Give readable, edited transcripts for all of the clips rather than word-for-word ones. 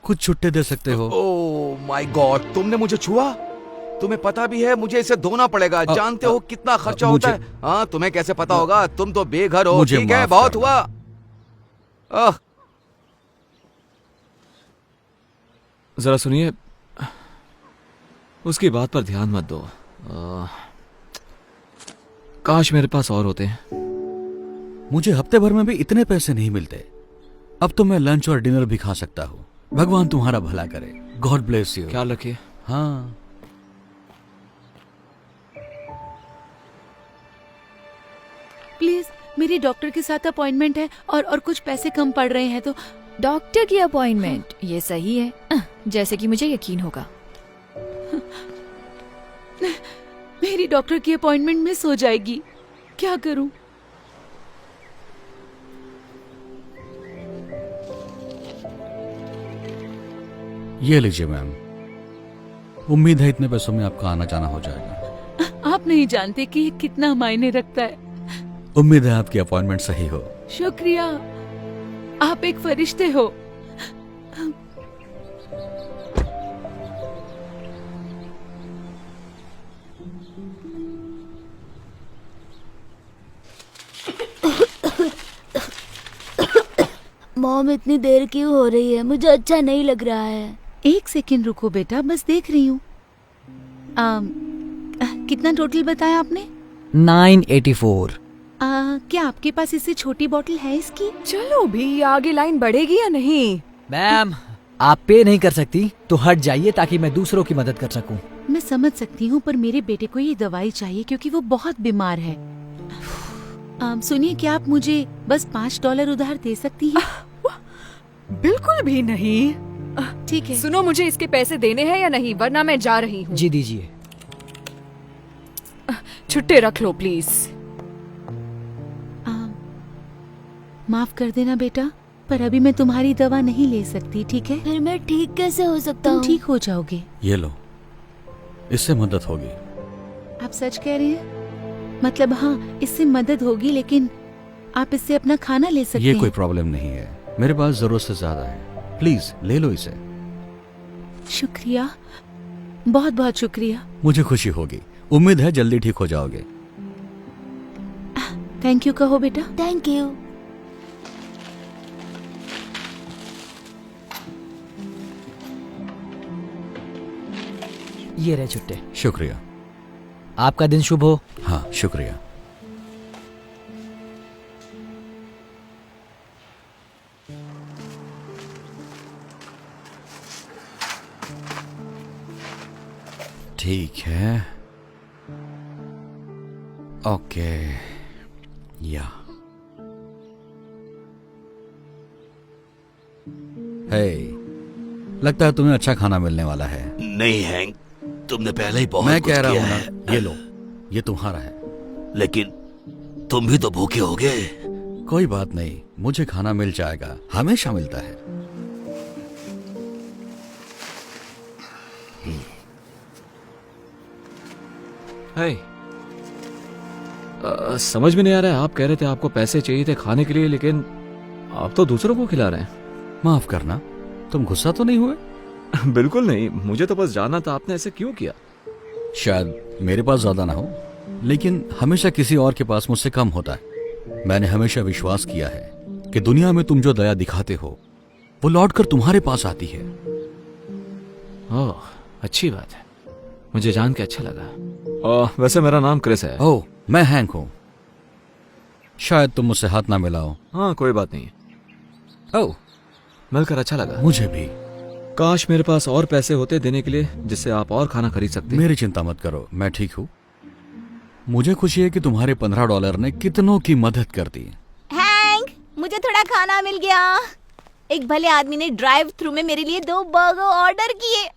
कुछ छुट्टे दे सकते हो। ओह माय गॉड, तुमने मुझे छुआ? तुम्हें पता भी है मुझे इसे धोना पड़ेगा। जानते हो कितना खर्चा होता है? हाँ, तुम्हें कैसे पता होगा? तुम तो बेघर हो। ठीक है, बहुत हुआ। जरा सुनिए, उसकी बात पर ध्यान मत दो। काश मेरे पास और होते हैं। मुझे हफ्ते भर में भी इतने पैसे नहीं मिलते। अब तो मैं लंच और डिनर भी खा सकता हूँ। भगवान तुम्हारा भला करे। God bless you. ख्याल रखिए। हाँ, प्लीज, मेरी डॉक्टर के साथ अपॉइंटमेंट है और कुछ पैसे कम पड़ रहे हैं तो। डॉक्टर की अपॉइंटमेंट? ये सही है, जैसे कि मुझे यकीन होगा। मेरी डॉक्टर की अपॉइंटमेंट मिस हो जाएगी, क्या करूं? ये लीजिए मैम। उम्मीद है इतने पैसों में आपका आना जाना हो जाएगा। आप नहीं जानते कि ये कितना मायने रखता है। उम्मीद है आपकी अपॉइंटमेंट सही हो। शुक्रिया, आप एक फरिश्ते हो। मॉम, इतनी देर क्यों हो रही है? मुझे अच्छा नहीं लग रहा है। एक सेकंड रुको बेटा, बस देख रही हूँ। कितना टोटल बताया आपने? 984। क्या आपके पास इससे छोटी बोतल है इसकी? चलो भी, आगे लाइन बढ़ेगी या नहीं? मैम, आप पे नहीं कर सकती तो हट जाइए ताकि मैं दूसरों की मदद कर सकूं। मैं समझ सकती हूँ, पर मेरे बेटे को ये दवाई चाहिए क्योंकि वो बहुत बीमार है। सुनिए, क्या आप मुझे बस $5 उधार दे सकती हैं? बिल्कुल भी नहीं। ठीक है। सुनो, मुझे इसके पैसे देने हैं या नहीं, वरना मैं जा रही हूँ। जी दीजिए। छुट्टे रख लो प्लीज। माफ कर देना बेटा, पर अभी मैं तुम्हारी दवा नहीं ले सकती, ठीक है? फिर मैं ठीक कैसे हो सकता तुम हूँ? ठीक हो जाओगे। ये लो, इससे मदद होगी। आप सच कह रहे हैं? मतलब हाँ, इससे मदद होगी, लेकिन आप इससे अपना खाना ले सकते ये हैं। कोई प्रॉब्लम नहीं है, मेरे पास जरूरत से ज्यादा है। प्लीज ले लो इसे। शुक्रिया, बहुत बहुत शुक्रिया। मुझे खुशी होगी। उम्मीद है जल्दी ठीक हो जाओगे। थैंक यू कहो बेटा। Thank you. ये रहे छुट्टे। शुक्रिया। आपका दिन शुभ हो। हाँ, शुक्रिया। ठीक है, ओके। या हे, लगता है तुम्हें अच्छा खाना मिलने वाला है। नहीं हैंक, तुमने पहले ही बहुत मैं कुछ कह रहा किया हूं है। ना, ये लो, ये तुम्हारा है। लेकिन तुम भी तो भूखे होगे। कोई बात नहीं, मुझे खाना मिल जाएगा, हमेशा मिलता है। हे, समझ में नहीं आ रहा है, आप कह रहे थे आपको पैसे चाहिए थे खाने के लिए, लेकिन आप तो दूसरों को खिला रहे हैं। माफ करना, तुम गुस्सा तो नहीं हुए? बिल्कुल नहीं, मुझे तो बस जानना था आपने ऐसे क्यों किया। शायद मेरे पास ज्यादा ना हो, लेकिन हमेशा किसी और के पास मुझसे कम होता है। मैंने हमेशा विश्वास किया है कि दुनिया में तुम जो दया दिखाते हो वो लौटकर तुम्हारे पास आती है। ओह, अच्छी बात है, मुझे जान के अच्छा लगा। वैसे मेरा नाम क्रिस है। ओह, मैं हैंक हूं। शायद तुम मुझसे हाथ ना मिलाओ। हाँ, कोई बात नहीं। ओह, मिलकर अच्छा लगा। मुझे भी। काश मेरे पास और पैसे होते देने के लिए, जिससे आप और खाना खरीद सकते। मेरी चिंता मत करो, मैं ठीक हूँ। मुझे खुशी है कि तुम्हारे $15 ने कितनों की मदद कर दी। हैंक, मुझे थोड़ा खाना मिल गया। एक भले आदमी ने ड्राइव थ्रू में मेरे लिए 2 बर्गर ऑर्डर किए,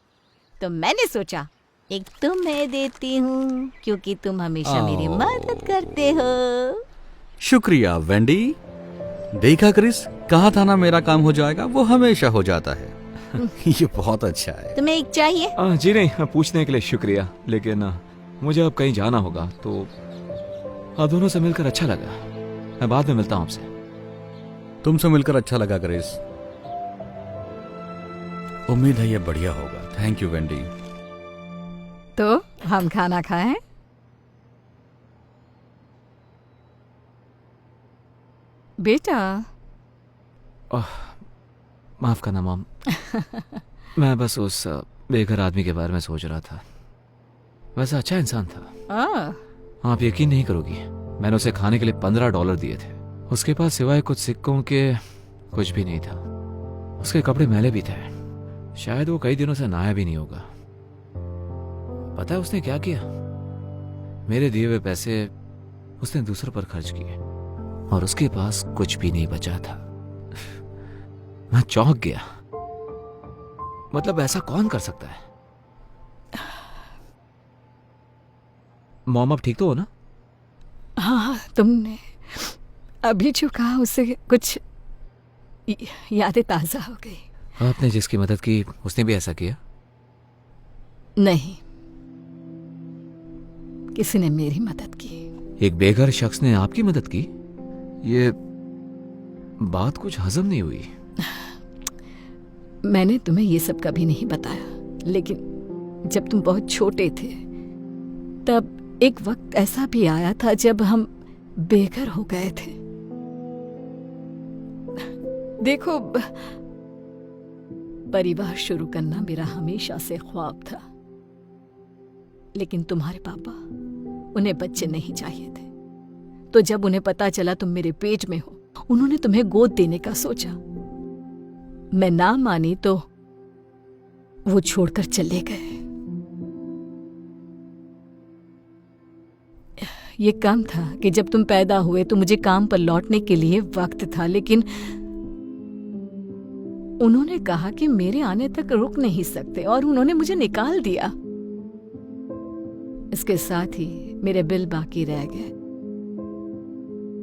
तो मैंने सोचा एक तुम्हें देती हूँ क्योंकि तुम हमेशा मेरी मदद करते हो। शुक्रिया वेंडी। देखा क्रिस, कहा था ना मेरा काम हो जाएगा, वो हमेशा हो जाता है। ये बहुत अच्छा है। तुम्हें एक चाहिए? जी नहीं, पूछने के लिए शुक्रिया, लेकिन मुझे अब कहीं जाना होगा, तो आप दोनों से मिलकर अच्छा लगा। मैं बाद में मिलता हूँ आपसे। तुमसे मिलकर अच्छा लगा क्रिस। उम्मीद है ये बढ़िया होगा। Thank you Wendy. तो हम खाना खाएं? बेटा माफ करना मॉम। मैं बस उस बेघर आदमी के बारे में सोच रहा था। वैसा अच्छा इंसान था। आप यकीन नहीं करोगी, मैंने उसे खाने के लिए $15 दिए थे। उसके पास सिवाय कुछ सिक्कों के कुछ भी नहीं था। उसके कपड़े मैले भी थे। शायद वो कई दिनों से नहाया भी नहीं होगा। पता है उसने क्या किया? मेरे दिए हुए पैसे उसने दूसरों पर खर्च किए और उसके पास कुछ भी नहीं बचा था। मैं चौंक गया। मतलब ऐसा कौन कर सकता है? मॉम आप ठीक तो हो ना? हाँ, तुमने अभी जो कहा उससे कुछ यादें ताजा हो गई। आपने जिसकी मदद की उसने भी ऐसा किया? नहीं, किसी ने मेरी मदद की। एक बेघर शख्स ने आपकी मदद की? ये बात कुछ हजम नहीं हुई। मैंने तुम्हें ये सब कभी नहीं बताया, लेकिन जब तुम बहुत छोटे थे तब एक वक्त ऐसा भी आया था जब हम बेघर हो गए थे। देखो, परिवार शुरू करना मेरा हमेशा से ख्वाब था, लेकिन तुम्हारे पापा, उन्हें बच्चे नहीं चाहिए थे। तो जब उन्हें पता चला तुम मेरे पेट में हो, उन्होंने तुम्हें गोद देने का सोचा। मैं ना मानी तो वो छोड़कर चले गए। ये कम था कि जब तुम पैदा हुए तो मुझे काम पर लौटने के लिए वक्त था, लेकिन उन्होंने कहा कि मेरे आने तक रुक नहीं सकते और उन्होंने मुझे निकाल दिया। इसके साथ ही मेरे बिल बाकी रह गए।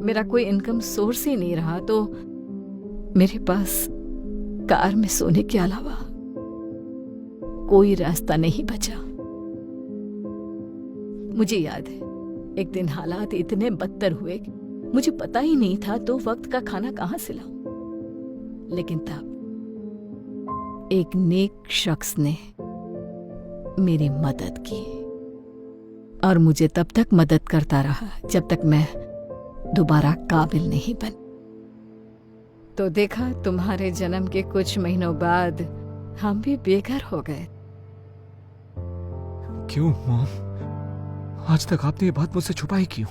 मेरा कोई इनकम सोर्स ही नहीं रहा, तो मेरे पास कार में सोने के अलावा कोई रास्ता नहीं बचा। मुझे याद है, एक दिन हालात इतने बदतर हुए कि मुझे पता ही नहीं था तो वक्त का खाना कहां से लाऊं। लेकिन तब एक नेक शख्स ने मेरी मदद की और मुझे तब तक मदद करता रहा जब तक मैं दोबारा काबिल नहीं बन। तो देखा, तुम्हारे जन्म के कुछ महीनों बाद हम भी बेघर हो गए। क्यों मॉम? आज तक आपने ये बात मुझसे छुपाई क्यों?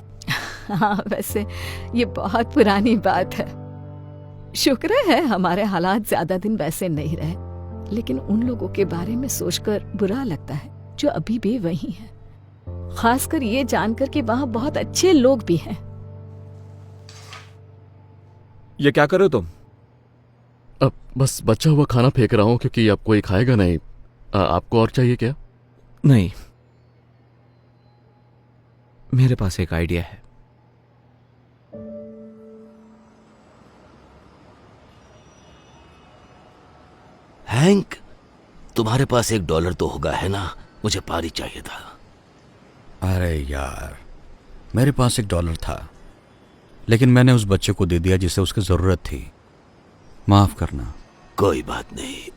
हाँ, वैसे ये बहुत पुरानी बात है। शुक्र है हमारे हालात ज्यादा दिन वैसे नहीं रहे, लेकिन उन लोगों के बारे में सोचकर बुरा लगता है जो अभी भी वही हैं। खासकर ये जानकर कि वहां बहुत अच्छे लोग भी हैं। ये क्या कर रहे हो तुम? अब बस बचा हुआ खाना फेंक रहा हूँ क्योंकि अब कोई खाएगा नहीं। आपको और चाहिए क्या? नहीं, मेरे पास एक आइडिया है। हैंक, तुम्हारे पास $1 तो होगा, है ना? मुझे पानी चाहिए था। अरे यार, मेरे पास $1 था, लेकिन मैंने उस बच्चे को दे दिया जिसे उसकी जरूरत थी। माफ करना। कोई बात नहीं।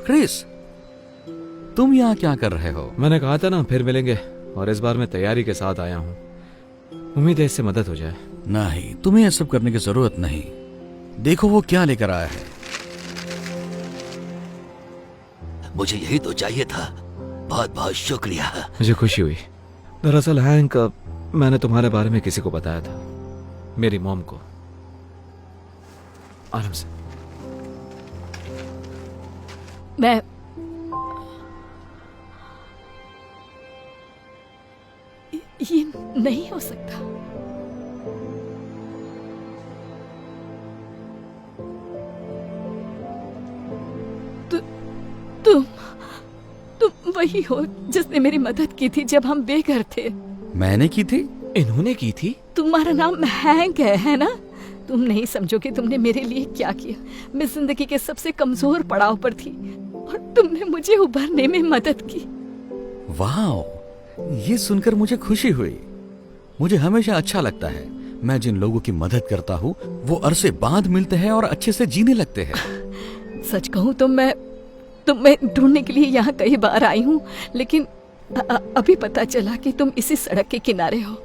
क्रिस, तुम यहाँ क्या कर रहे हो? मैंने कहा था ना फिर मिलेंगे, और इस बार मैं तैयारी के साथ आया हूँ। उम्मीद है इससे मदद हो जाए। नहीं, तुम्हें यह सब करने की जरूरत नहीं। देखो वो क्या लेकर आया है। मुझे यही तो चाहिए था। बहुत बहुत शुक्रिया। मुझे खुशी हुई। दरअसल हैंक, मैंने तुम्हारे बारे में किसी को बताया था, मेरी मॉम को। आराम से। मैं ये नहीं हो सकता। तुम वही हो जिसने मेरी मदद की थी जब हम बेघर थे। मैंने की थी? इन्होंने की थी? तुम्हारा नाम हैंक है ना? तुम नहीं समझोगे तुमने मेरे लिए क्या किया। मैं जिंदगी के सबसे कमजोर पड़ाव पर थी और तुमने मुझे उभरने में मदद की। वाह, ये सुनकर मुझे खुशी हुई। मुझे हमेशा अच्छा लगता है मैं जिन लोगों की मदद करता हूँ वो अरसे बाद मिलते हैं और अच्छे से जीने लगते हैं। सच कहूँ तो मैं ढूंढने के लिए यहाँ कई बार आई हूँ, लेकिन अभी पता चला कि तुम इसी सड़क के किनारे हो।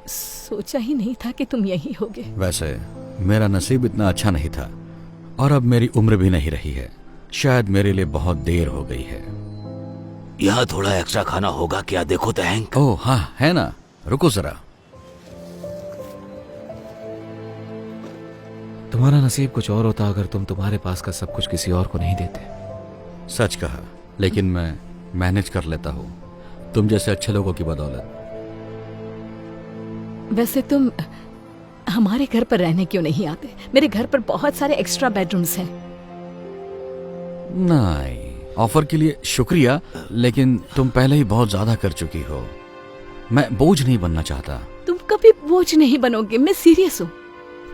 सोचा ही नहीं था कि तुम यहीं होगे। वैसे मेरा नसीब इतना अच्छा नहीं था और अब मेरी उम्र भी नहीं रही है। शायद मेरे लिए बहुत देर हो गई है। यहाँ थोड़ा एक्स्ट्रा खाना होगा क्या? देखो तो हैंक। ओह हाँ, है ना, रुको जरा। तुम्हारा नसीब कुछ और होता अगर तुम तुम्हारे पास का सब कुछ किसी और को नहीं देते। सच कहा, लेकिन मैं मैनेज कर लेता हूँ तुम जैसे अच्छे लोगों की बदौलत। वैसे तुम हमारे घर पर रहने क्यों नहीं आते? मेरे घर पर बहुत सारे एक्स्ट्रा बेडरूम्स हैं। नहीं, ऑफर के लिए शुक्रिया, लेकिन तुम पहले ही बहुत ज्यादा कर चुकी हो। मैं बोझ नहीं बनना चाहता। तुम कभी बोझ नहीं बनोगे, मैं सीरियस हूँ।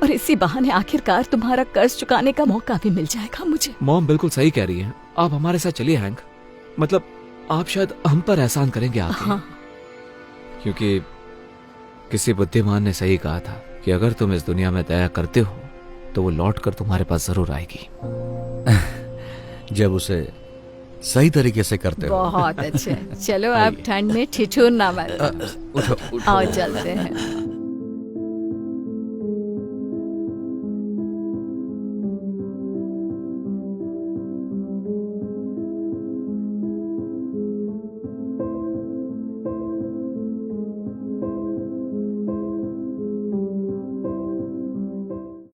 और इसी बहाने आखिरकार तुम्हारा कर्ज चुकाने का मौका भी मिल जाएगा मुझे। मॉम बिल्कुल सही कह रही है। आप हमारे साथ चलिए हैंक। मतलब आप शायद हम पर एहसान करेंगे आके। हाँ। क्योंकि किसी बुद्धिमान ने सही कहा था कि अगर तुम इस दुनिया में दया करते हो तो वो लौट कर तुम्हारे पास जरूर आएगी। जब उसे सही तरीके से करते हो। बहुत अच्छे। चलो अब ठंड में ठिठुरना मत। आओ चलते हैं।